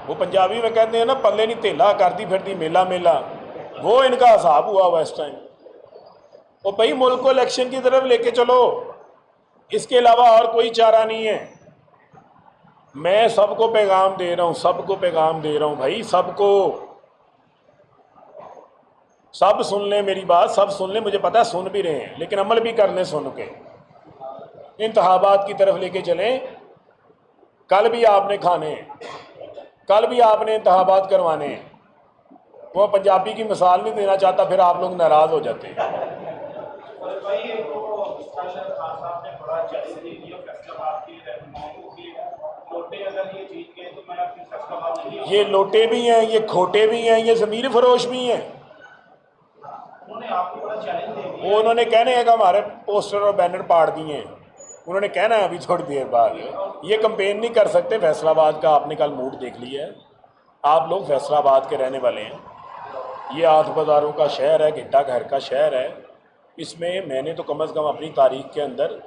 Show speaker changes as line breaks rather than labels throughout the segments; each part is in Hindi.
वो पंजाबी में कहते हैं ना, पल्ले नहीं तेला करती फिरती मेला मेला, वो इनका हिसाब हुआ हुआ इस टाइम। वो भाई मुल्क को इलेक्शन की तरफ लेके चलो, इसके अलावा और कोई चारा नहीं है। मैं सबको पैगाम दे रहा हूँ, सबको पैगाम दे रहा हूँ भाई, सबको, सब सुन लें मेरी बात, सब सुन लें। मुझे पता है सुन भी रहे हैं, लेकिन अमल भी कर लें सुन के। इंतखाबात की तरफ लेके चलें। कल भी आपने खाने हैं, कल भी आपने इंतखाबात करवाने हैं। वो पंजाबी की मिसाल नहीं देना चाहता, फिर आप लोग नाराज हो जाते हैं। ये लोटे भी हैं, ये खोटे भी हैं, ये ज़मीर फरोश भी हैं। वो उन्होंने कहने हैं कि हमारे पोस्टर और बैनर पाड़ दिए हैं, उन्होंने कहना है अभी थोड़ी देर बाद। ये कंपेन नहीं कर सकते। फैसलाबाद का आपने कल मूड देख लिया है। आप लोग फैसलाबाद के रहने वाले हैं, ये 8 बाज़ारों का शहर है, घिट्टा घर का शहर है। इसमें मैंने तो कम अज़ कम अपनी तारीख के अंदर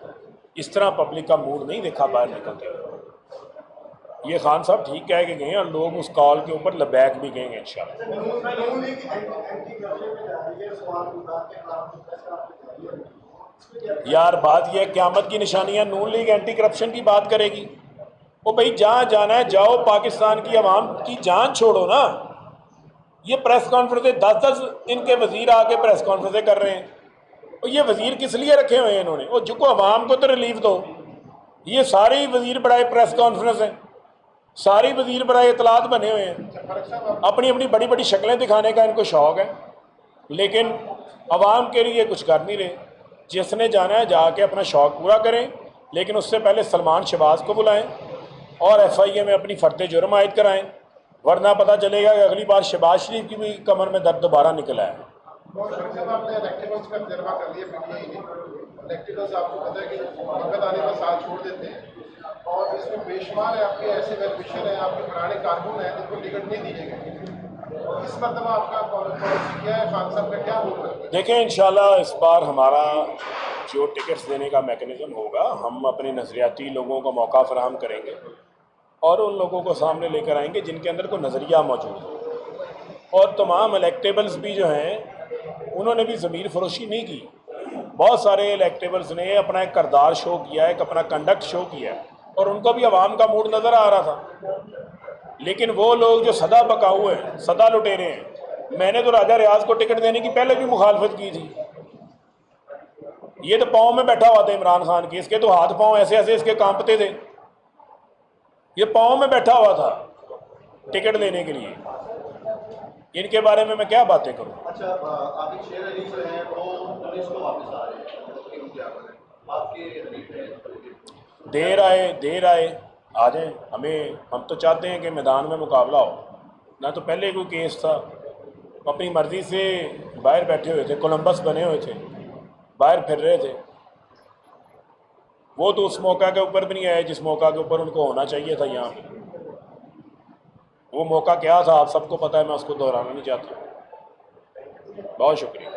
इस तरह पब्लिक का मूड नहीं देखा बाहर निकलते हुए। ये खान साहब ठीक कह के गए और लोग उस कॉल के ऊपर लबैक भी गए इंशाल्लाह। यार बात यह है, क़यामत की निशानियां नून लीग एंटी करप्शन की बात करेगी। वो भाई जहाँ जाना है जाओ, पाकिस्तान की आवाम की जान छोड़ो ना। ये प्रेस कॉन्फ्रेंसें 10-10 इनके वजीर आके प्रेस कॉन्फ्रेंसें कर रहे हैं। और ये वजीर किस लिए रखे हुए हैं इन्होंने? और जो आवाम को तो रिलीफ दो। ये सारे वजीर बड़ाए प्रेस कॉन्फ्रेंस हैं, सारी वजीर बड़ाए इतलात बने हुए हैं, अपनी अपनी बड़ी बड़ी शक्लें दिखाने का इनको शौक है, लेकिन आवाम के लिए कुछ कर नहीं रहे। जिसने जाना है जाके अपना शौक पूरा करें, लेकिन उससे पहले सलमान शहबाज को बुलाएं और FIA में अपनी फर्द जुर्म आयद कराएं, वरना पता चलेगा कि अगली बार शहबाज शरीफ की भी कमर में दर्द दोबारा निकल आए।
आपने इलेक्टेबल्स का तजर्बा कर लिया, इलेक्टेबल्स आपको पता है कि वक्त आने पर साथ छोड़ देते हैं, और इसमें बेशुमार है आपके ऐसे वेलविशर हैं, आपके पुराने कारकुन हैं जिनको टिकट नहीं दिए गए। इस मरतबा आपका पॉलिसी क्या है, खान साहब का क्या होगा?
देखें इंशाल्लाह इस बार हमारा जो टिकट्स देने का मैकेनिज़्म होगा, हम अपने नज़रियाती लोगों को मौका फराहम करेंगे और उन लोगों को सामने लेकर आएंगे जिनके अंदर कोई नज़रिया मौजूद हो। और तमाम इलेक्टेबल्स भी जो हैं उन्होंने भी ज़मीर फरोशी नहीं की। बहुत सारे इलेक्टेबल्स ने अपना एक किरदार शो किया, एक अपना कंडक्ट शो किया, और उनको भी आवाम का मूड नज़र आ रहा था। लेकिन वो लोग जो सदा बकाऊ हैं, सदा लुटेरे हैं, मैंने तो राजा रियाज को टिकट देने की पहले भी मुखालफत की थी। ये तो पाँव में बैठा हुआ था इमरान खान के, इसके तो हाथ पाँव ऐसे ऐसे इसके कांपते थे। ये पाँव में बैठा हुआ था टिकट लेने के लिए। इनके बारे में मैं क्या बातें करूं?
अच्छा, आपके शेर अली जो है वो पुलिस को वापस आ रहे हैं, आपके
देर आए आ जाए। हम तो चाहते हैं कि मैदान में मुकाबला हो ना। तो पहले कोई केस था, अपनी मर्ज़ी से बाहर बैठे हुए थे, कोलंबस बने हुए थे, बाहर फिर रहे थे। वो तो उस मौका के ऊपर भी नहीं आए जिस मौका के ऊपर उनको होना चाहिए था यहाँ पे। वो मौका क्या था आप सबको पता है, मैं उसको दोहराना नहीं चाहता। बहुत शुक्रिया।